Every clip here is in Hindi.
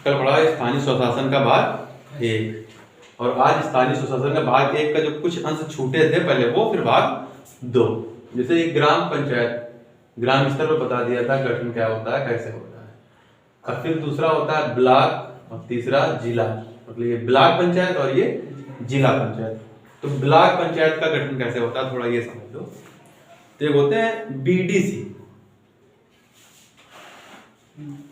कल पढ़ा स्थानीय स्वशासन का भाग 1, और आज स्थानीय स्वशासन का भाग 1 का जो कुछ अंश छूटे थे पहले वो, फिर भाग 2। जैसे ग्राम पंचायत, ग्राम स्तर पर बता दिया था गठन क्या होता है, कैसे होता है। अब फिर दूसरा होता है ब्लॉक और तीसरा जिला, मतलब ये ब्लॉक पंचायत और ये जिला पंचायत। तो ब्लॉक पंचायत का गठन कैसे होता है थोड़ा ये समझ लो। तो एक होते हैं बीडीसी,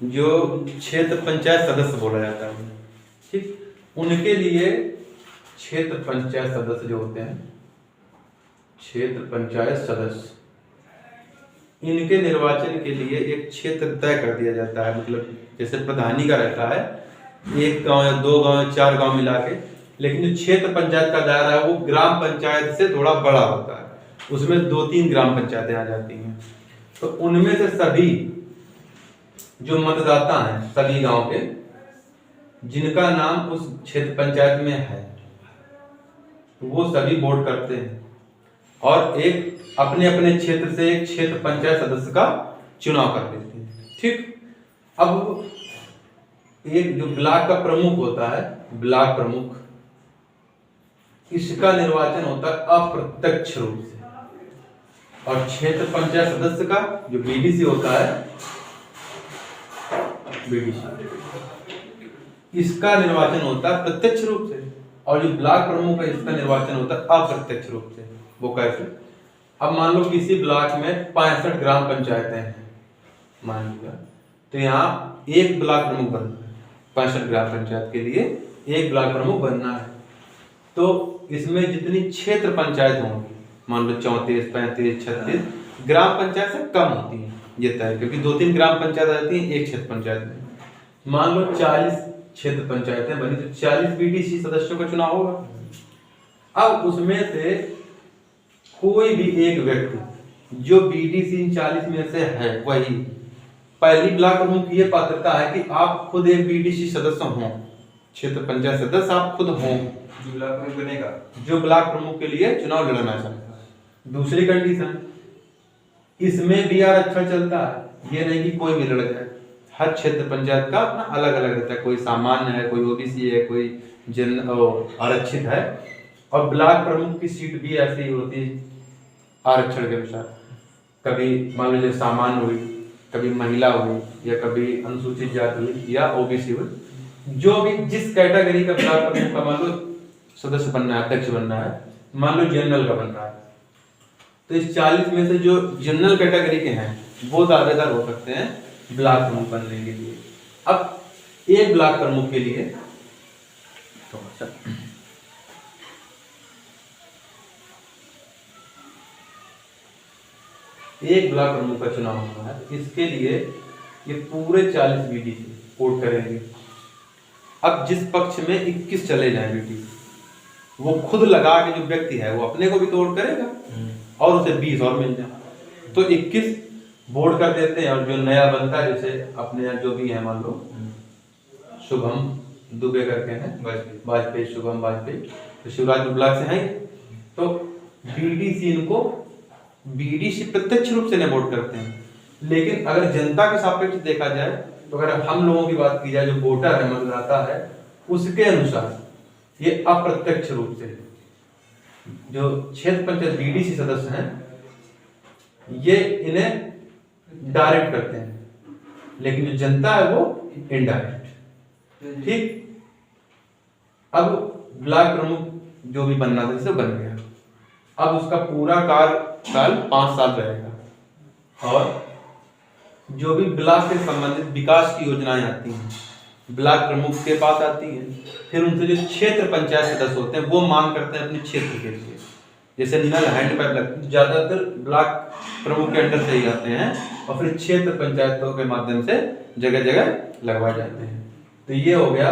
जो क्षेत्र पंचायत सदस्य बोला जाता है, ठीक। उनके लिए क्षेत्र पंचायत सदस्य जो होते हैं, क्षेत्र पंचायत सदस्य, इनके निर्वाचन के लिए एक क्षेत्र तय कर दिया जाता है। मतलब जैसे प्रधानी का रहता है 1 गांव या 2 गांव या 4 गांव मिला के, लेकिन जो क्षेत्र पंचायत का दायरा है वो ग्राम पंचायत से थोड़ा बड़ा होता है, उसमें 2-3 ग्राम पंचायतें आ जाती हैं। तो उनमें से सभी जो मतदाता हैं सभी गांव के, जिनका नाम उस क्षेत्र पंचायत में है, वो सभी वोट करते हैं और एक अपने अपने क्षेत्र से एक क्षेत्र पंचायत सदस्य का चुनाव कर देते हैं, ठीक। अब एक जो ब्लॉक का प्रमुख होता है, ब्लॉक प्रमुख, इसका निर्वाचन होता है अप्रत्यक्ष रूप से, और क्षेत्र पंचायत सदस्य का जो बीडीसी होता है, बीडीसी, इसका निर्वाचन होता है प्रत्यक्ष रूप से, और जो ब्लॉक प्रमुख है इसका निर्वाचन होता है अप्रत्यक्ष रूप से। वो कैसे? अब मान लो किसी ब्लॉक में 65 ग्राम पंचायतें हैं मान लीजिए, तो यहाँ एक ब्लॉक प्रमुख बनना है। 65 ग्राम पंचायत के लिए एक ब्लॉक प्रमुख बनना है। तो इसमें जितनी क्षेत्र पंचायत होंगी, मान लो 34, 35, 36 ग्राम पंचायत से कम होती है ये तय, क्योंकि 2-3 ग्राम पंचायत आ जाती है एक क्षेत्र पंचायत में। मान लो 40 क्षेत्र पंचायतें बनी तो 40 बीडीसी सदस्यों का चुनाव होगा। अब उसमें से कोई भी एक व्यक्ति जो बीडीसी 40 में से है, वही पहली ब्लॉक प्रमुख की ये पात्रता है कि आप खुद एक बीडीसी सदस्य हों, क्षेत्र पंचायत सदस्य आप खुद हों, जो ब्लॉक प्रमुख बनेगा, जो ब्लॉक प्रमुख के लिए चुनाव लड़ना चाहता है। दूसरी कंडीशन, इसमें भी आरक्षण चलता है, ये नहीं कि कोई भी लड़ जाए। हर क्षेत्र पंचायत का अपना अलग अलग रहता है, कोई सामान्य है, कोई ओबीसी है, कोई जन आरक्षित है, और ब्लॉक प्रमुख की सीट भी ऐसी ही होती है आरक्षण के अनुसार। कभी मान लीजिए सामान्य हुई, कभी महिला हुई, या कभी अनुसूचित जाति हुई या ओबीसी हुई, जो भी जिस कैटेगरी का ब्लॉक प्रमुख का मान लो सदस्य बनना है, अध्यक्ष बनना है, मान लो जनरल का बन रहा है, तो इस 40 में से जो जनरल कैटेगरी के हैं वो दावेदार हो सकते हैं ब्लॉक प्रमुख बनने के लिए। अब एक ब्लॉक प्रमुख के लिए तो एक ब्लॉक प्रमुख का चुनाव होना है, इसके लिए ये पूरे 40 बीडीसी वोट करेंगे। अब जिस पक्ष में 21 चले जाए बीडीसी, वो खुद लगा के जो व्यक्ति है वो अपने को भी तो वोट करेगा और उसे 20 और मिल जाए, तो 21 वोट कर देते हैं। और जो नया बनता है, जैसे अपने यहाँ जो भी है, मान लो शुभम दुबे करके हैं, वाजपेयी, शुभम वाजपेयी, तो शिवराज ब्लॉक से हैं, तो बीडीसी इनको बीडीसी प्रत्यक्ष रूप से नहीं वोट करते हैं। लेकिन अगर जनता के सापेक्ष देखा जाए, तो अगर हम लोगों की बात की जाए, जो वोटर है, मतदाता है, उसके अनुसार ये अप्रत्यक्ष रूप से जो क्षेत्र पंचायत बीडीसी सदस्य हैं, ये इन्हें डायरेक्ट करते हैं, लेकिन जो जनता है वो इनडायरेक्ट, ठीक। अब ब्लॉक प्रमुख जो भी बनना था जैसे बन गया, अब उसका पूरा कार्यकाल 5 साल रहेगा, और जो भी ब्लॉक से संबंधित विकास की योजनाएं आती हैं ब्लॉक प्रमुख के पास आती हैं, फिर उनसे जो क्षेत्र पंचायत सदस्य होते हैं वो मांग करते हैं अपने क्षेत्र के लिए। जैसे नल हैंडपाइप लगती है, ज्यादातर ब्लॉक प्रमुख के अंडर से ही आते हैं, और फिर क्षेत्र पंचायतों के माध्यम से जगह जगह लगवाए जाते हैं। तो ये हो गया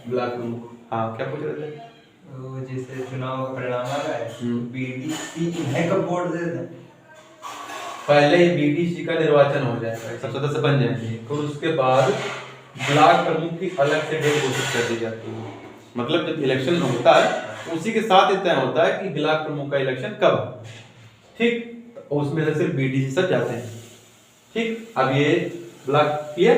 ब्लॉक प्रमुख। हाँ, क्या पूछ रहे थे? तो जैसे चुनाव का परिणाम आ रहा है, बीडीसी इन्हें कब वोट दे दें? पहले ही बीडीसी का निर्वाचन हो जाएगा, सब सदस्य बन जाएंगे, तो उसके बाद ब्लॉक प्रमुख की अलग से डेट घोषित कर दी जाती है। मतलब जब इलेक्शन होता है उसी के साथ ही तय होता है कि ब्लॉक प्रमुख का इलेक्शन कब है, ठीक। उसमें से सिर्फ बीडीसी सब जाते हैं, ठीक। अब ये ब्लॉक क्लियर।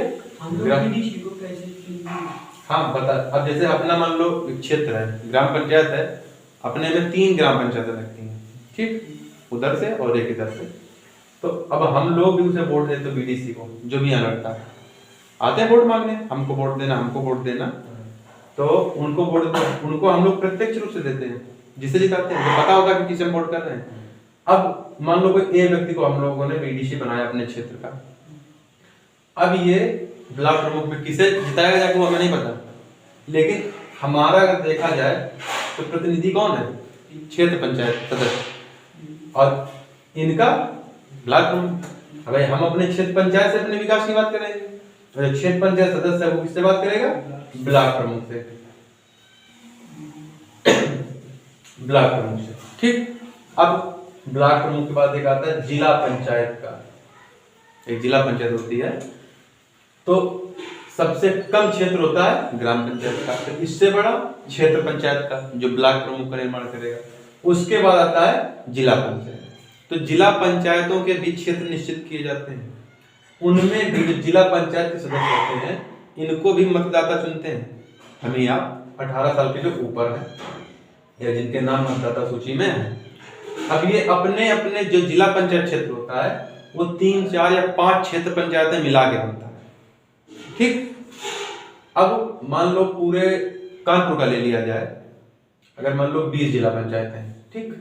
हाँ बता। अब जैसे अपना मान लो क्षेत्र है, ग्राम पंचायत है, अपने में 3 ग्राम पंचायतें लगती हैं, ठीक, उधर से और एक इधर से। तो अब हम लोग भी उसे वोट देते बीडीसी को, जो भी यहाँ लड़ता है, आते हैं वोट मांगने, हमको वोट देना, हमको वोट देना। तो उनको वोट, उनको हम लोग प्रत्यक्ष रूप से देते हैं, जिसे जिताते हैं, तो पता होगा कि किसे हम वोट कर रहे हैं। अब मान लो कोई ए व्यक्ति को हम लोगों ने बीडीसी बनाया अपने क्षेत्र का, अब ये ब्लॉक प्रमुख में किसे जिताएगा जाके वो हमें नहीं पता, लेकिन हमारा अगर देखा जाए तो प्रतिनिधि कौन है, क्षेत्र पंचायत सदस्य, और इनका ब्लॉक प्रमुख। अब हम अपने क्षेत्र पंचायत से अपने विकास की बात करेंगे, तो क्षेत्र पंचायत सदस्य है वो किससे बात करेगा, ब्लॉक प्रमुख से, ब्लॉक प्रमुख से, ठीक। अब ब्लॉक प्रमुख के बाद एक आता है जिला पंचायत का, एक जिला पंचायत होती है, तो सबसे कम क्षेत्र होता है ग्राम पंचायत का, तो इससे बड़ा क्षेत्र पंचायत का, जो ब्लॉक प्रमुख का निर्माण करेगा। उसके बाद आता है जिला पंचायत। तो जिला पंचायतों के बीच क्षेत्र निश्चित किए जाते हैं, उनमें भी जो जिला पंचायत के सदस्य होते हैं, इनको भी मतदाता चुनते हैं। हमें यहाँ 18 साल के जो ऊपर है या जिनके नाम मतदाता सूची में है, अब ये अपने अपने जो जिला पंचायत क्षेत्र होता है वो 3, 4 या 5 क्षेत्र पंचायतें मिला के बनता है, ठीक। अब मान लो पूरे कानपुर का ले लिया जाए, अगर मान लो 20 जिला पंचायत है, ठीक,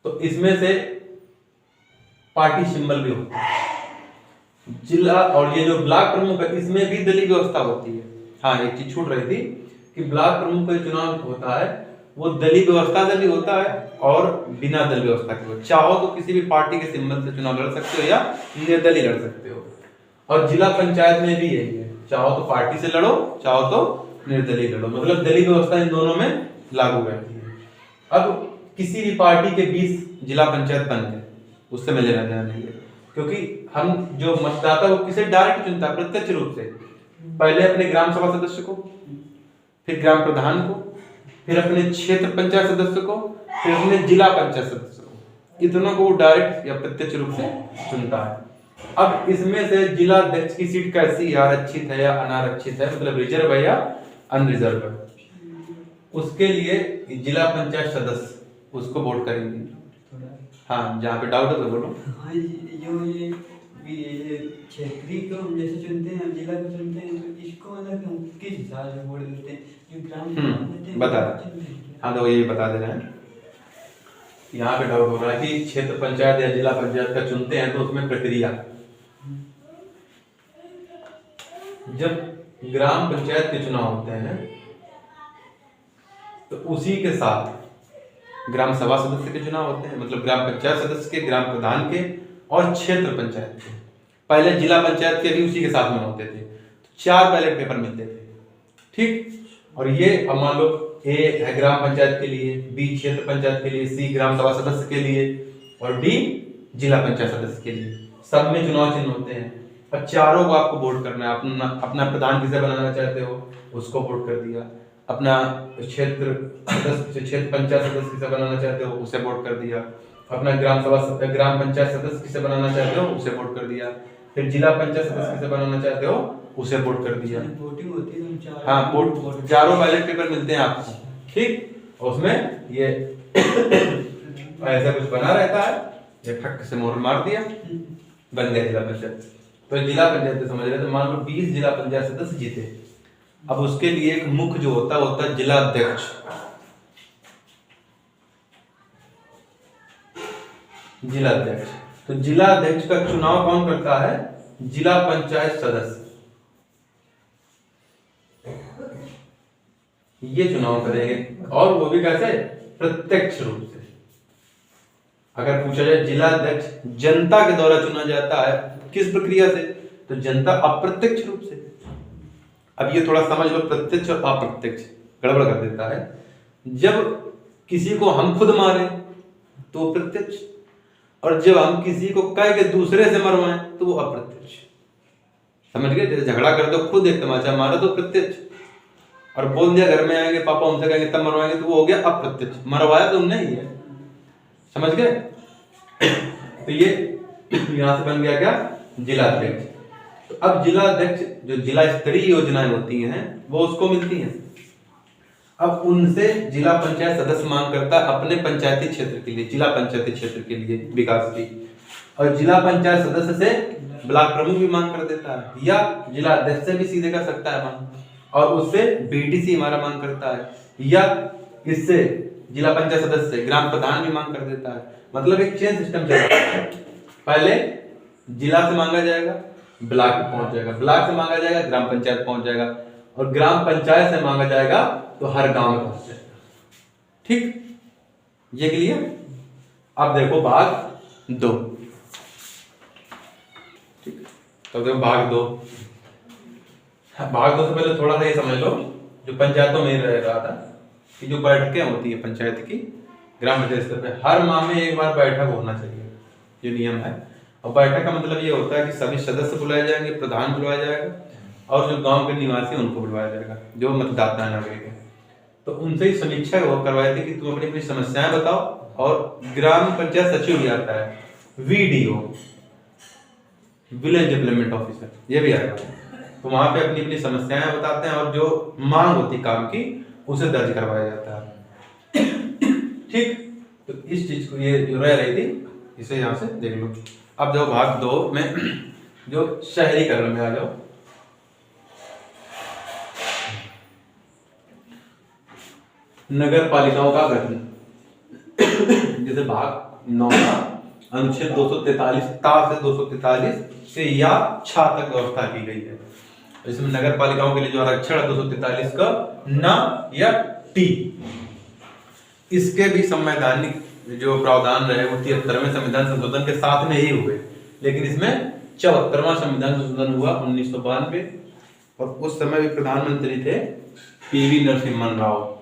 तो इसमें से पार्टी सिंबल भी होता है जिला, और ये जो ब्लॉक प्रमुख है इसमें भी दलीय व्यवस्था होती है। हाँ, एक चीज छूट रही थी कि ब्लॉक प्रमुख का चुनाव होता है वो दलीय व्यवस्था से भी होता है और बिना दल व्यवस्था के। चाहो तो किसी भी पार्टी के सिंबल से चुनाव लड़ सकते हो या निर्दलीय लड़ सकते हो, और जिला पंचायत में भी यही है, चाहो तो पार्टी से लड़ो, चाहो तो निर्दलीय लड़ो, मतलब दलीय व्यवस्था इन दोनों में लागू रहती है। अब किसी भी पार्टी के 20 जिला पंचायत बन गए, उससे मैं लेना देना नहीं है, क्योंकि हम जो मतदाता वो किसे डायरेक्ट चुनता है, प्रत्यक्ष रूप से, पहले अपने ग्राम सभा सदस्य को, फिर ग्राम प्रधान को, फिर अपने क्षेत्र पंचायत सदस्य को, फिर अपने जिला पंचायत सदस्य को, इतनों को डायरेक्ट या प्रत्यक्ष रूप से चुनता है। अब इसमें से जिला अध्यक्ष की सीट कैसी है, आरक्षित है या अनारक्षित है, मतलब रिजर्व है या अनरिजर्व है, उसके लिए जिला पंचायत सदस्य उसको वोट करेंगे। हाँ, जहाँ पे डाउट है तो बोलो। हाँ, ये क्षेत्रीय को हम जैसे चुनते हैं, जिला को चुनते हैं, तो इसको मतलब हम किस हिसाब से वोट देते हैं, जो ग्राम देते हैं बता रहे। हाँ, तो ये बता दे रहे हैं, यहाँ पे डाउट हो रहा है कि क्षेत्र पंचायत या जिला पंचायत का चुनते हैं तो उसमें प्रक्रिया, जब ग्राम पंचायत के चुनाव होते हैं तो उसी के साथ ग्राम सभा सदस्य के चुनाव होते हैं, मतलब ग्राम पंचायत सदस्य के, ग्राम प्रधान के और क्षेत्र पंचायत के। पहले जिला पंचायत के भी उसी के साथ में होते थे, तो 4 बैलेट पेपर मिलते थे, ठीक। और ये अब मान लो ए है ग्राम पंचायत के लिए, बी क्षेत्र पंचायत के लिए, सी ग्राम सभा सदस्य के लिए और डी जिला पंचायत सदस्य के लिए, सब में चुनाव चिन्ह होते हैं। अब चारों को आपको वोट करना है, अपना प्रधान किसे बनाना चाहते हो उसको वोट कर दिया, अपना क्षेत्र सदस्य, क्षेत्र पंचायत सदस्य किसे बनाना चाहते हो उसे वोट कर दिया, अपना ग्राम पंचायत सदस्य किसे बनाना चाहते हो उसे वोट कर दिया, फिर जिला पंचायत सदस्य किसे बनाना चाहते हो उसे वोट कर दिया। वोटिंग होती है, हाँ, वोट 4 बैलेट पेपर मिलते हैं आपको, ठीक। और उसमें ये ऐसा कुछ बना रहता है, ये फट से मोहर मार दिया, बन गया जिला पंचायत। तो जिला पंचायत समझ रहे, तो मान लो 20 जिला पंचायत सदस्य जीते, अब उसके लिए एक मुख्य जो होता है जिला अध्यक्ष। जिला अध्यक्ष, तो जिला अध्यक्ष का चुनाव कौन करता है, जिला पंचायत सदस्य, ये चुनाव करेंगे, और वो भी कैसे, प्रत्यक्ष रूप से। अगर पूछा जाए जिला अध्यक्ष जनता के द्वारा चुना जाता है, किस प्रक्रिया से, तो जनता अप्रत्यक्ष रूप से। अब ये थोड़ा समझ लो, प्रत्यक्ष और अप्रत्यक्ष गड़बड़ कर देता है। जब किसी को हम खुद मारे तो प्रत्यक्ष, और जब हम किसी को कह के दूसरे से मरवाएं तो वो अप्रत्यक्ष। समझ गए, जैसे झगड़ा कर दो, खुद एक तमाचा मारा तो प्रत्यक्ष, और बोल दिया घर में आएंगे पापा हमसे कहेंगे तब मरवाएंगे तो वो हो गया अप्रत्यक्ष, मरवाया तुमने ही है। समझ गए। तो ये यहाँ से बन गया क्या, जिला अध्यक्ष। तो अब जिला अध्यक्ष जो जिला स्तरीय योजनाएं होती हैं वो उसको मिलती हैं। अब उनसे जिला पंचायत सदस्य मांग करता है अपने पंचायती क्षेत्र के लिए, जिला पंचायती क्षेत्र के लिए विकास की, और जिला पंचायत सदस्य से ब्लॉक प्रमुख भी मांग कर देता है, या जिला अध्यक्ष से भी सीधे कर सकता है मांग, और उससे बीडीसी हमारा मांग करता है, या इससे जिला पंचायत सदस्य से ग्राम प्रधान भी मांग कर देता है। मतलब एक चेन सिस्टम चल रहा है। पहले जिला से मांगा जाएगा, ब्लॉक में पहुंच जाएगा, ब्लॉक से मांगा जाएगा, ग्राम पंचायत पहुंच जाएगा, और ग्राम पंचायत से मांगा जाएगा तो हर गांव में पहुंच जाएगा। ठीक, ये क्लियर। अब देखो भाग 2। ठीक, तो देखो भाग 2। भाग 2 से पहले थोड़ा सा ये समझ लो, जो पंचायतों में रह रहा था कि जो बैठकें होती है पंचायत की ग्राम पंचायत स्तर पे, हर माह में एक बार बैठक होना चाहिए, ये नियम है। और बैठक का मतलब ये होता है कि सभी सदस्य बुलाए जाएंगे, प्रधान बुलाया जाएगा, और जो गांव के निवासी उनको बुलवाया जाएगा, जो मतदाता नागरिक है। तो उनसे ही समीक्षा करवाई थी कि तुम अपनी अपनी समस्याएं बताओ, और ग्राम पंचायत सचिव भी आता है, वीडीओ विलेज डेवलपमेंट ऑफिसर, ये भी आएगा। तो वहां पे अपनी अपनी समस्याएं बताते हैं, और जो मांग होती काम की उसे दर्ज करवाया जाता है। ठीक, तो इस चीज को ये जो रह रही थी इसे यहाँ से देख लो। अब जो भाग 2 में जो शहरीकरण में आ जाओ। नगर पालिकाओं का गठन, जैसे भाग 9 का अनुच्छेद 243 से 243 से या छा तक व्यवस्था की गई है। इसमें नगर पालिकाओं के लिए जो आरक्षण 243 का न या टी, इसके भी संवैधानिक जो प्रावधान रहे वो 73वें संविधान संशोधन के साथ में ही हुए, लेकिन इसमें 74वां संविधान संशोधन हुआ 1992, और उस समय भी प्रधानमंत्री थे पीवी नरसिम्हन राव।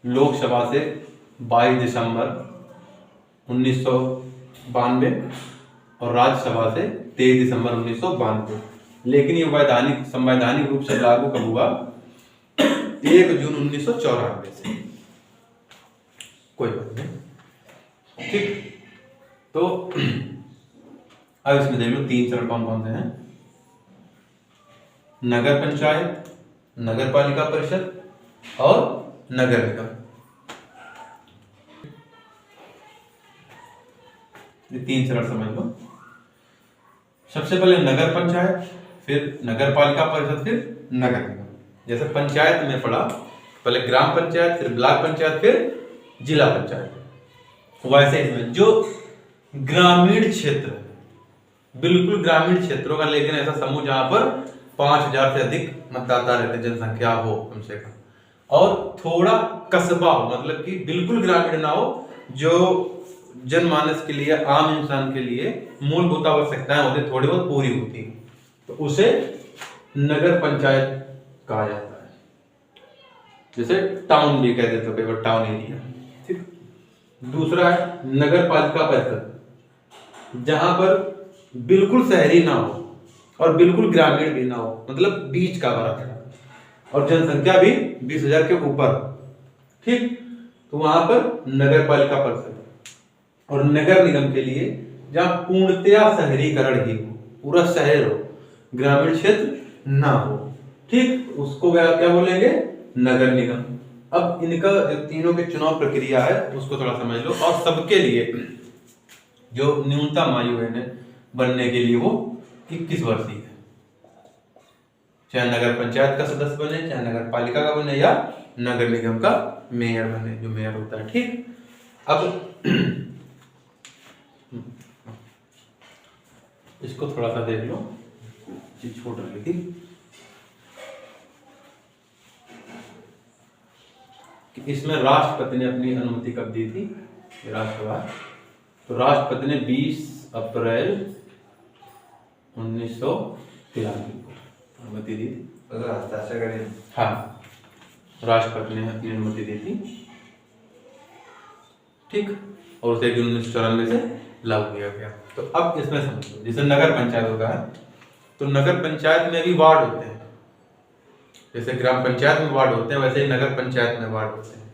लोकसभा से 22 दिसंबर 1992 और राज्यसभा से 23 दिसंबर 1992। लेकिन ये संवैधानिक रूप से लागू कब हुआ? 1 जून 1994 से। कोई बात नहीं, ठीक। तो अब इसमें देख लो 3 चरण कौन कौन से हैं। नगर पंचायत, नगर पालिका परिषद और नगर निगम। ये 3 चरण समझ लो। सबसे पहले नगर पंचायत, फिर नगर पालिका परिषद, फिर नगर निगम। जैसे पंचायत में पढ़ा, पहले ग्राम पंचायत, फिर ब्लॉक पंचायत, फिर जिला पंचायत। वैसे इसमें जो ग्रामीण क्षेत्र, बिल्कुल ग्रामीण क्षेत्रों का, लेकिन ऐसा समूह जहां पर 5000 से अधिक मतदाता रहते, जनसंख्या हो कम से कम, और थोड़ा कस्बा हो, मतलब कि बिल्कुल ग्रामीण ना हो, जो जनमानस के लिए, आम इंसान के लिए मूलभूत आवश्यकताएं होती थोड़ी बहुत पूरी होती, तो उसे नगर पंचायत कहा जाता है। जैसे टाउन भी कह देते हो कई बार, टाउन एरिया, ठीक। दूसरा है नगर पालिका परिषद, जहां पर बिल्कुल शहरी ना हो और बिल्कुल ग्रामीण भी ना हो, मतलब बीच का बराबर, और जनसंख्या भी 20,000 के ऊपर, ठीक। तो वहां पर नगर पालिका परिषद। और नगर निगम के लिए जहां पूर्णतया शहरीकरण ही हो, पूरा शहर हो, ग्रामीण क्षेत्र ना हो, ठीक, उसको क्या बोलेंगे? नगर निगम। अब इनका जो तीनों के चुनाव प्रक्रिया है उसको थोड़ा समझ लो। और सबके लिए जो न्यूनतम आयु है बनने के लिए वो 21 वर्ष ही है, चाहे नगर पंचायत का सदस्य बने, चाहे नगर पालिका का बने, या नगर निगम का मेयर बने, जो मेयर होता है, ठीक। अब इसको थोड़ा सा देख लो, चीज छोड़ रही थी कि इसमें राष्ट्रपति ने अपनी अनुमति कब दी थी, राष्ट्रसभा। तो राष्ट्रपति ने 20 अप्रैल 1993 को अनुमति दी थी। हाँ, राष्ट्रपति ने अपनी अनुमति दी थी, ठीक। और उसे 1994 से लागू किया गया। तो अब इसमें समझो, जैसे नगर पंचायत होता है, तो नगर पंचायत में भी वार्ड होते हैं। जैसे ग्राम पंचायत में वार्ड होते हैं, वैसे ही नगर पंचायत में वार्ड होते हैं,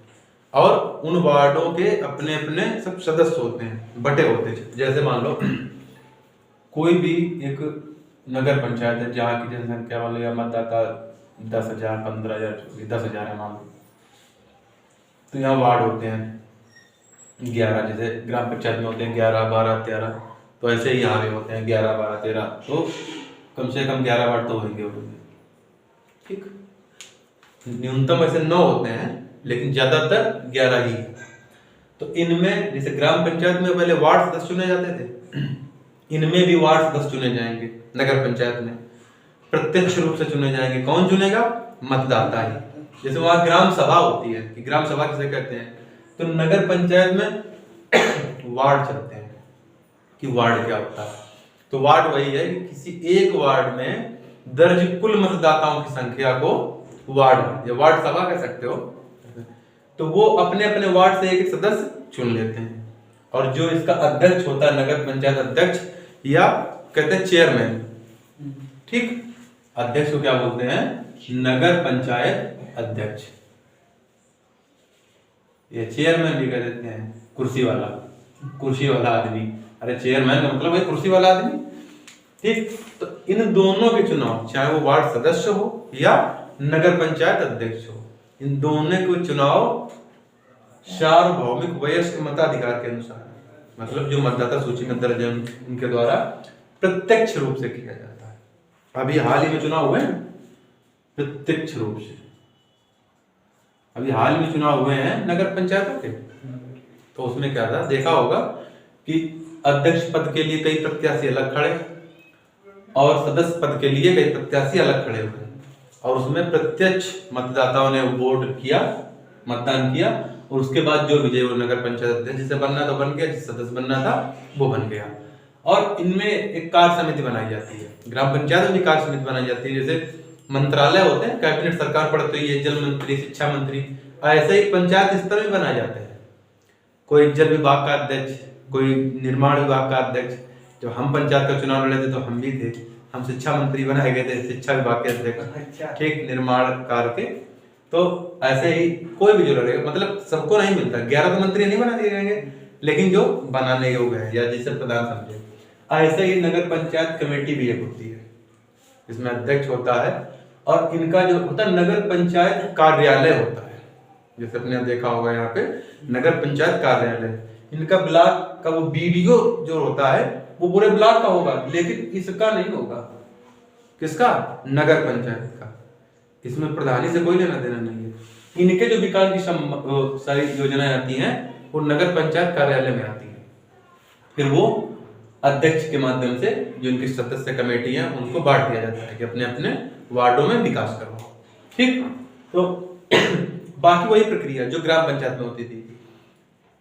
और उन वार्डों के अपने अपने सब सदस्य होते हैं, बटे होते हैं। जैसे मान लो कोई भी एक नगर पंचायत है जहाँ की जनसंख्या वाले या मतदाता 10,000, 15,000, 10,000 है मान लो, तो यहाँ वार्ड होते हैं 11, जैसे ग्राम पंचायत में होते हैं 11, 12, 13, तो ऐसे ही यहाँ भी होते हैं 11, 12, 13, तो कम से कम 11 वार्ड तो होंगे। ठीक, न्यूनतम ऐसे 9 होते हैं लेकिन ज्यादातर 11 ही है। तो इनमें जैसे ग्राम पंचायत में पहले वार्ड सदस्य चुने जाते थे, इनमें भी वार्ड सदस्य चुने जाएंगे। नगर पंचायत में प्रत्यक्ष रूप से चुने जाएंगे। कौन चुनेगा? मतदाता ही। जैसे वहां ग्राम सभा होती है, कि ग्राम सभा किसे कहते हैं, तो नगर पंचायत में वार्ड चलते हैं कि वार्ड क्या होता है। तो वार्ड वही है कि किसी एक वार्ड में दर्ज कुल मतदाताओं की संख्या को वार्ड या वार्ड सभा कह सकते हो। तो वो अपने अपने वार्ड से एक सदस्य चुन लेते हैं, और जो इसका अध्यक्ष होता है, नगर पंचायत अध्यक्ष या कहते हैं चेयरमैन। ठीक, अध्यक्ष को क्या बोलते हैं? नगर पंचायत अध्यक्ष, ये चेयरमैन भी कह देते हैं, कुर्सी वाला आदमी। अरे चेयरमैन का मतलब है कुर्सी वाला आदमी। ठीक, तो इन दोनों के चुनाव, चाहे वो वार्ड सदस्य हो या नगर पंचायत अध्यक्ष हो, इन दोनों के चुनाव सार्वभौमिक वयस्क मताधिकार के अनुसार, मतलब जो मतदाता सूची में दर्ज है उनके द्वारा प्रत्यक्ष रूप से किया जाता है। अभी हाल ही में चुनाव हुए हैं प्रत्यक्ष रूप से, अभी हाल में चुनाव हुए हैं नगर पंचायतों के। तो उसमें क्या था, देखा होगा कि अध्यक्ष पद के लिए कई प्रत्याशी अलग खड़े और सदस्य पद के लिए कई प्रत्याशी अलग खड़े हुए, और उसमें प्रत्यक्ष मतदाताओं ने वोट किया, मतदान किया, और उसके बाद जो विजय वो नगर पंचायत अध्यक्ष जिसे बनना था बन गया, जिसे सदस्य बनना था वो बन गया। और इनमें एक कार्य समिति बनाई जाती है, ग्राम पंचायत में भी कार्य समिति बनाई जाती है। जैसे मंत्रालय होते हैं, कैबिनेट सरकार पड़ती है, जल मंत्री, शिक्षा मंत्री, ऐसे ही पंचायत स्तर में बनाए जाते हैं। कोई जल विभाग का अध्यक्ष, कोई निर्माण विभाग का अध्यक्ष। जब हम पंचायत का चुनाव लड़े थे तो हम भी थे, हम शिक्षा मंत्री बनाए गए थे, शिक्षा विभाग के अध्यक्ष। ठीक, निर्माण कार्य के। तो ऐसे ही कोई भी जो लड़ेगा, मतलब सबको नहीं मिलता, 11 तो मंत्री नहीं बना दिए जाएंगे, लेकिन जो बनाने योग्य है या जिसे प्रधान समझे। ऐसे ही नगर पंचायत कमेटी भी एक होती है, इसमें अध्यक्ष होता है, और इनका जो होता है नगर पंचायत कार्यालय होता है। जैसे अपने देखा होगा यहाँ पे नगर पंचायत कार्यालय, इनका ब्लॉक का वो बीडीओ जो होता है वो पूरे ब्लॉक का होगा, लेकिन इसका नहीं होगा। किसका? नगर पंचायत का। इसमें प्रधानी से कोई लेना देना नहीं है। इनके जो विकास की सारी योजनाएं आती हैं वो नगर पंचायत कार्यालय में आती है, फिर वो अध्यक्ष के माध्यम से जो इनकी सदस्य कमेटी है उनको बांट दिया जाता है कि अपने अपने वार्डों में विकास करवाओ। ठीक, तो बाकी वही प्रक्रिया जो ग्राम पंचायत में होती थी,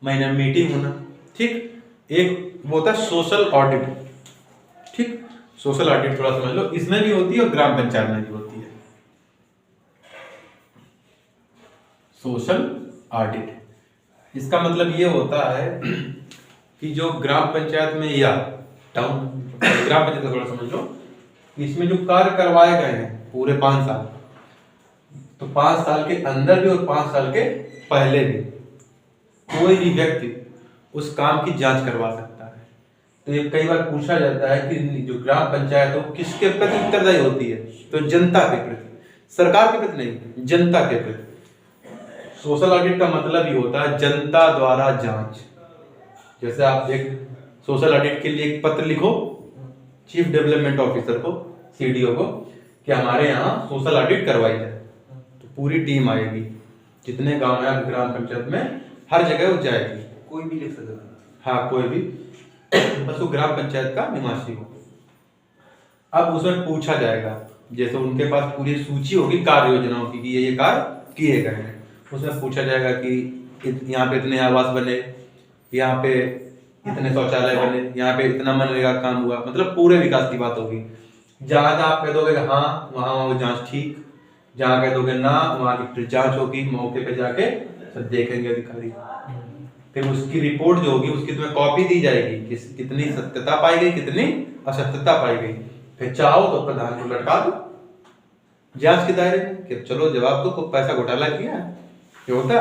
महीने में मीटिंग होना। ठीक, एक वो होता है सोशल ऑडिट। ठीक, सोशल ऑडिट थोड़ा समझ लो, इसमें भी होती है और ग्राम पंचायत में भी होती है सोशल ऑडिट। इसका मतलब ये होता है कि जो ग्राम पंचायत में या टाउन, ग्राम पंचायत का थोड़ा समझ लो, इसमें जो कार्य करवाए गए हैं पूरे 5 साल, तो 5 साल के अंदर भी और 5 साल के पहले भी कोई भी व्यक्ति उस काम की जांच करवा सकता है। तो ये कई बार पूछा जाता है कि जो ग्राम पंचायत हो किसके प्रति उत्तरदायी होती है, तो जनता के प्रति, सरकार के प्रति नहीं, जनता के प्रति। सोशल ऑडिट का मतलब ही होता है जनता द्वारा जांच। जैसे आप एक सोशल ऑडिट के लिए एक पत्र लिखो चीफ डेवलपमेंट ऑफिसर को, सीडीओ को, कि हमारे यहाँ सोशल ऑडिट करवाई जाए, तो पूरी टीम आएगी, जितने गांव है ग्राम पंचायत में हर जगह वो जाएगी। कोई भी लिख सकता है, हाँ कोई भी, बस वो ग्राम पंचायत का निवासी हो। अब उसमें पूछा जाएगा, जैसे उनके पास पूरी सूची होगी कार्य योजनाओं की कि ये कार्य किए गए हैं, उसमें पूछा जाएगा कि यहाँ पे इतने आवास बने, यहाँ पे इतने शौचालय बने, यहाँ पे इतना मनरेगा काम हुआ, मतलब पूरे विकास की बात होगी। जहाँ जहाँ आप कह दोगे हाँ वहाँ वो जांच ठीक, जहाँ कह दोगे ना वहाँ की जांच होगी, मौके पे जाके सब देखेंगे अधिकारी। फिर उसकी रिपोर्ट जो होगी उसकी तुम्हें कॉपी दी जाएगी कि कितनी सत्यता पाई गई, कितनी असत्यता पाई गई। फिर चाहो तो प्रधान को लटका दो जांच के दायरे में कि चलो जवाब तो पैसा घोटाला किया है, ये होता।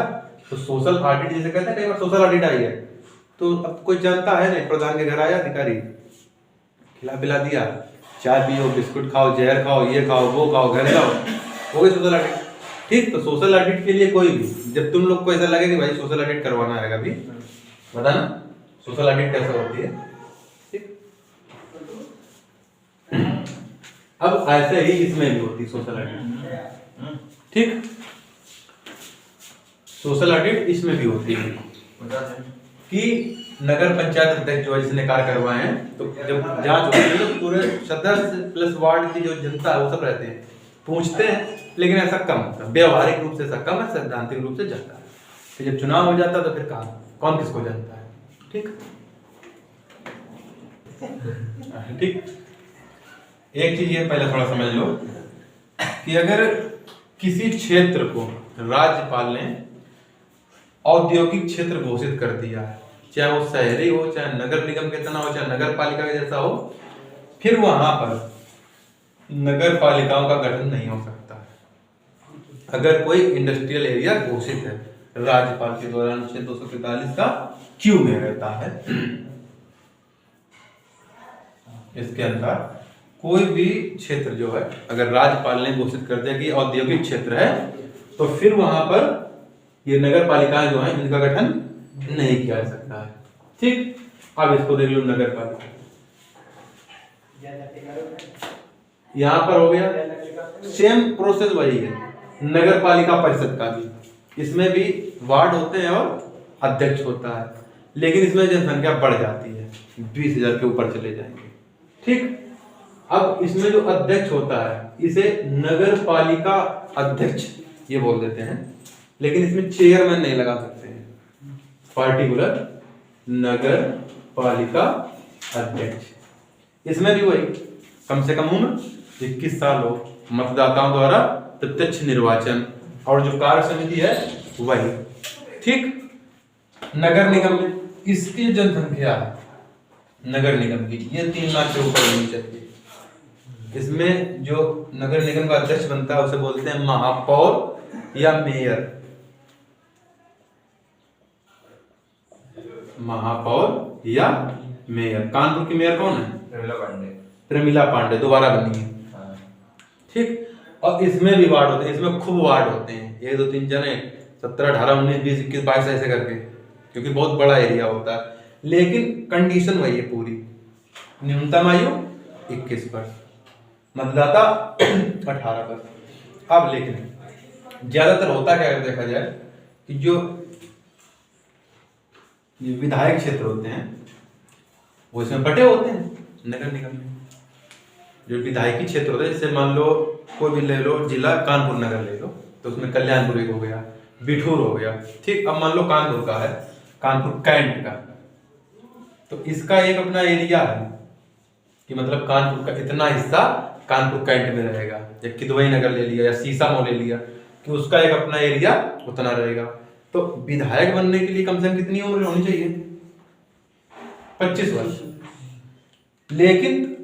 तो सोशल ऑडिट जिसे कहते हैं, कई बार सोशल ऑडिट आई है तो अब कोई जानता है नहीं, प्रधान के घर आया अधिकारी, खिला पिला दिया, चाय पियो, बिस्कुट खाओ, जहर खाओ, ये खाओ, वो खाओ, घर जाओ, हो गई सोशल ऑडिट। ठीक, तो सोशल ऑडिट के लिए कोई भी, जब तुम लोग को ऐसा लगे कि भाई सोशल ऑडिट करवाना है कभी, बताना सोशल ऑडिट कैसे होती है। ठीक, अब ऐसे ही इसमें भी होती है सोशल ऑडिट। ठीक, सोशल ऑडिट इसमें भी होती है कि नगर पंचायत अध्यक्ष जो है जिसने कार्य करवाए हैं, तो जब जांच होती है तो पूरे सदस्य प्लस वार्ड की जो जनता है वो सब रहते हैं, पूछते हैं, लेकिन ऐसा कम होता है, व्यवहारिक रूप से ऐसा कम है, सैद्धांतिक रूप से ज्यादा है। तो जब चुनाव हो जाता है तो फिर कौन किसको जानता है। ठीक, ठीक, एक चीज ये पहले थोड़ा समझ लो कि अगर किसी क्षेत्र को राज्यपाल ने औद्योगिक क्षेत्र घोषित कर दिया है, चाहे वो शहरी हो, चाहे नगर निगम के तना हो, चाहे नगर पालिका के जैसा हो, फिर वहां पर नगर पालिकाओं का गठन नहीं हो सकता है अगर कोई इंडस्ट्रियल एरिया घोषित है राज्यपाल के द्वारा। अनुच्छेद 243 का क्यू में रहता है, इसके अंदर कोई भी क्षेत्र जो है अगर राज्यपाल ने घोषित कर दिया कि औद्योगिक क्षेत्र है, तो फिर वहां पर ये नगर पालिकाएं जो है इनका गठन नहीं किया जा सकता है। ठीक, अब इसको देख लो, नगर पालिका यहां पर हो गया, सेम प्रोसेस वही है नगर पालिका परिषद का भी, इसमें भी वार्ड होते हैं और अध्यक्ष होता है, लेकिन इसमें जनसंख्या बढ़ जाती है, 20,000 के ऊपर चले जाएंगे। ठीक, अब इसमें जो अध्यक्ष होता है इसे नगर पालिका अध्यक्ष ये बोल देते हैं, लेकिन इसमें चेयरमैन नहीं लगा सकते हैं, पार्टिकुलर नगर पालिका अध्यक्ष। इसमें भी वही कम से कम उम्र 21 साल हो, मतदाताओं द्वारा प्रत्यक्ष निर्वाचन, और जो कार्य समिति है वही। ठीक, नगर निगम में इसकी जनसंख्या नगर निगम की ये 3 लाख के ऊपर होनी चाहिए। इसमें जो नगर निगम का अध्यक्ष बनता है उसे बोलते हैं महापौर या मेयर। महापौर या मेयर। कानपुर की मेयर कौन है? प्रमिला पांडे, दोबारा बनी है। ठीक, और इसमें भी वार्ड होते हैं, इसमें खूब वार्ड होते हैं, 1 2 3 जने 17 18 19 20 21 22 ऐसे करके, क्योंकि बहुत बड़ा एरिया होता है। लेकिन कंडीशन वही है पूरी, न्यूनतम आयु 21 वर्ष, मतदाता 18 वर्ष। अब लेकिन ज्यादातर होता क्या है देखा जाए कि जो विधायक क्षेत्र होते हैं वो इसमें बटे होते हैं नगर निगम में। जो विधायकी क्षेत्र होता है, जैसे मान लो कोई भी ले लो जिला, कानपुर नगर ले लो, तो उसमें कल्याणपुर एक हो गया, बिठूर हो गया। ठीक, अब मान लो कानपुर का है, कानपुर कैंट का, तो इसका एक अपना एरिया है कि मतलब कानपुर का इतना हिस्सा कानपुर कैंट में रहेगा। जबकि दुबई नगर ले लिया या सीसामऊ ले लिया कि उसका एक अपना एरिया उतना रहेगा। तो विधायक बनने के लिए कम से कम कितनी उम्र होनी चाहिए? 25 वर्ष। लेकिन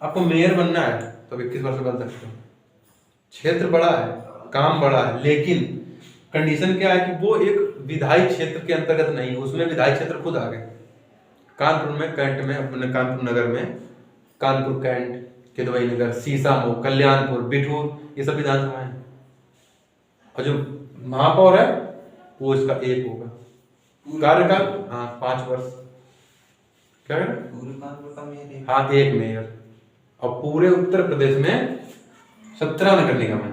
आपको मेयर बनना है तो 21 वर्ष बन सकते हो। क्षेत्र बड़ा है, काम बड़ा है, लेकिन कंडीशन क्या है कि वो एक विधायी क्षेत्र के अंतर्गत नहीं, उसमें विधायी क्षेत्र खुद आ गए। कानपुर में, कैंट में, अपने कानपुर नगर में कानपुर कैंट, किदवई नगर, सीसामऊ, कल्याणपुर, बिठूर, ये सब विधानसभा है। और जो महापौर है वो इसका एक होगा कार्यकाल, हाँ 5 वर्ष। क्या है? हाँ, एक मेयर। और पूरे उत्तर प्रदेश में 17 नगर निगम है,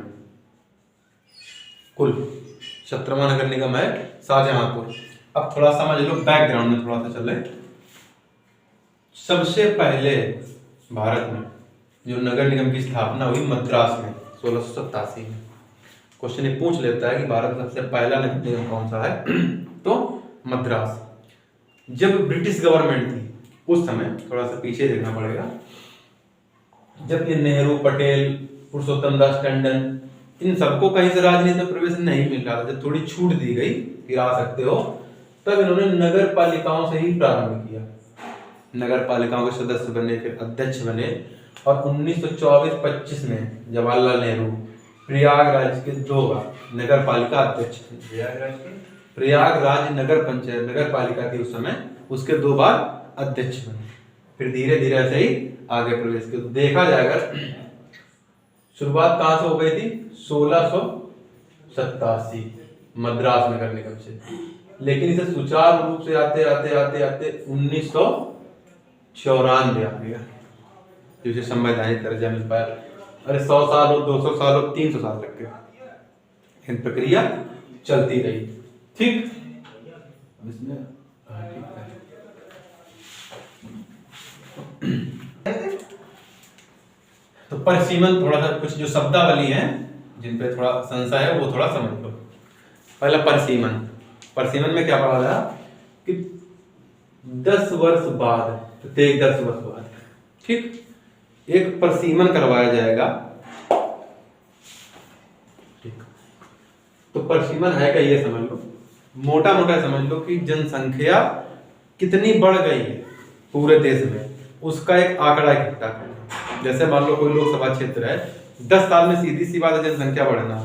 कुल 17वां नगर निगम है शाहजहांपुर। अब थोड़ा समझ लो, बैकग्राउंड में थोड़ा सा चले। सबसे पहले भारत में जो नगर निगम की स्थापना हुई मद्रास में 1687 में। क्वेश्चन ये पूछ लेता है कि भारत में सबसे पहला नगर निगम कौन सा है तो मद्रास। जब ब्रिटिश गवर्नमेंट थी उस समय, थोड़ा सा पीछे देखना पड़ेगा, जब ये नेहरू, पटेल, पुरुषोत्तम दास टंडन, इन सबको कहीं से राजनीति में प्रवेश नहीं मिल रहा था, जब थोड़ी छूट दी गई कि आ सकते हो, तब इन्होंने नगर पालिकाओं से ही प्रारंभ किया। नगर पालिकाओं के सदस्य बने, फिर अध्यक्ष बने, और 1924-25 में जवाहरलाल नेहरू प्रयागराज के 2 बार नगर पालिका अध्यक्ष थे। प्रयागराज नगर पंचायत नगर पालिका थी उस समय, उसके 2 बार अध्यक्ष बने। फिर धीरे धीरे ऐसे ही आगे प्रवेश किया। तो देखा जाएगा शुरुआत कहाँ से हो गई थी, 1687 मद्रास में करने कब्जे, लेकिन इसे सुचारू रूप से आते आते आते आते 1994 आ गया, जिसे संवैधानिक दर्जा मिल पाया। अरे 100 साल हो, 200 साल हो, 300 साल लग गए, इन प्रक्रिया चलती रही। ठीक, इसमें तो परिसीमन थोड़ा सा कुछ जो शब्दावली है जिन पे थोड़ा संशय है वो थोड़ा समझ लो। पहला परिसीमन, परिसीमन में क्या पढ़ा था कि 10 वर्ष बाद, प्रत्येक 10 वर्ष बाद, ठीक, एक परिसीमन करवाया जाएगा। ठीक, तो परिसीमन है क्या ये समझ लो, मोटा मोटा समझ लो कि जनसंख्या कितनी बढ़ गई है पूरे देश में, उसका एक आंकड़ा इकट्ठा करना। जैसे मान लो कोई लोकसभा क्षेत्र है, 10 साल में सीधी सी बात है जनसंख्या बढ़ना,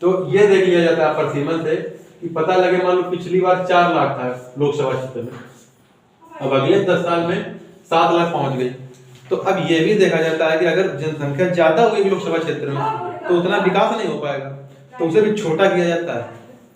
तो ये देख लिया जाता है परिसीमन से कि पता लगे मान लो पिछली बार 4 लाख था लोकसभा क्षेत्र में, अब अगले 10 साल में 7 लाख पहुंच गई। तो अब ये भी देखा जाता है कि अगर जनसंख्या ज्यादा हुई लोकसभा क्षेत्र में तो उतना विकास नहीं हो पाएगा, तो उसे भी छोटा किया जाता है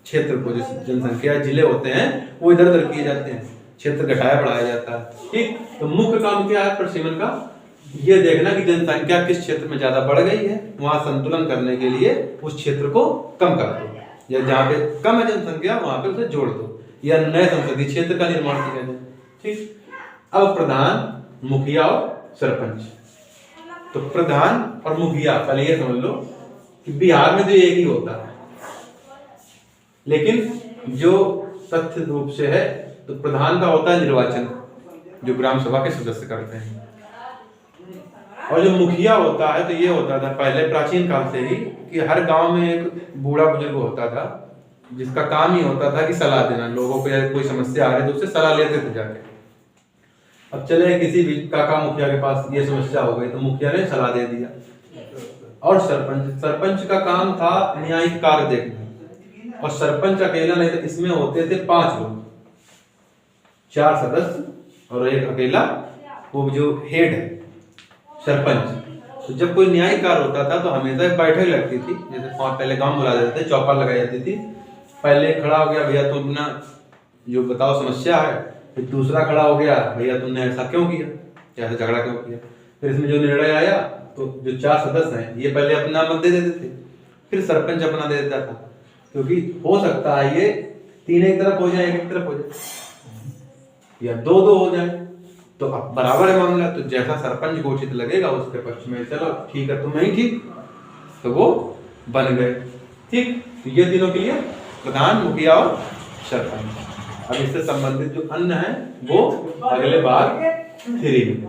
क्षेत्र को। जैसे जनसंख्या जिले होते हैं वो इधर उधर किए जाते हैं, क्षेत्र घटाया बढ़ाया जाता है। ठीक, तो मुख्य काम क्या है परिसीमन का, ये देखना कि जनसंख्या किस क्षेत्र में ज्यादा बढ़ गई है, वहां संतुलन करने के लिए उस क्षेत्र को कम कर दो, या जहाँ पे कम है जनसंख्या वहां पे उसे जोड़ दो, या नए संसदीय क्षेत्र का निर्माण किया जाए। ठीक, अब प्रधान, मुखिया और सरपंच। तो प्रधान और मुखिया पहले ये समझ लो कि बिहार में तो एक ही होता है, लेकिन जो तथ्य रूप से है तो प्रधान का होता है निर्वाचन, जो ग्राम सभा के सदस्य करते हैं, और जो मुखिया होता है तो ये होता था पहले प्राचीन काल से ही कि हर गांव में एक बूढ़ा बुजुर्ग होता था जिसका काम ही होता था कि सलाह देना लोगों को, या कोई समस्या आ रही तो उससे सलाह लेते थे जाके। अब चले किसी भी काका मुखिया के पास ये समस्या हो गई तो मुखिया ने सलाह दे दिया। और सरपंच का काम था न्यायिक कार्य देखना, और सरपंच अकेला नहीं था, इसमें होते थे 5 लोग, 4 सदस्य और एक अकेला वो जो हेड है सरपंच। तो जब कोई न्यायिक कार्य होता था तो हमेशा एक बैठक लगती थी, जैसे पहले गांव बुला देते थे, चौपाल लगाई जाती थी, पहले खड़ा हो गया भैया तुम अपना जो बताओ समस्या है, फिर दूसरा खड़ा हो गया भैया तुमने ऐसा क्यों किया, ऐसा झगड़ा क्यों किया। फिर इसमें जो निर्णय आया तो जो 4 सदस्य हैं ये पहले अपना मत दे देते थे, फिर सरपंच अपना दे देता था, क्योंकि हो सकता है ये 3 एक तरफ हो जाए, 1 एक तरफ हो जाए, या 2-2 हो जाए, तो अब बराबर है मामला। तो जैसा सरपंच को उचित लगेगा उसके पक्ष में चलो ठीक है तुम नहीं ठीक, तो वो बन गए। ठीक, तो ये तीनों के लिए प्रधान, मुखिया और सरपंच। अब इससे संबंधित जो अन्य है वो अगले बार 3 में।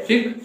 ठीक।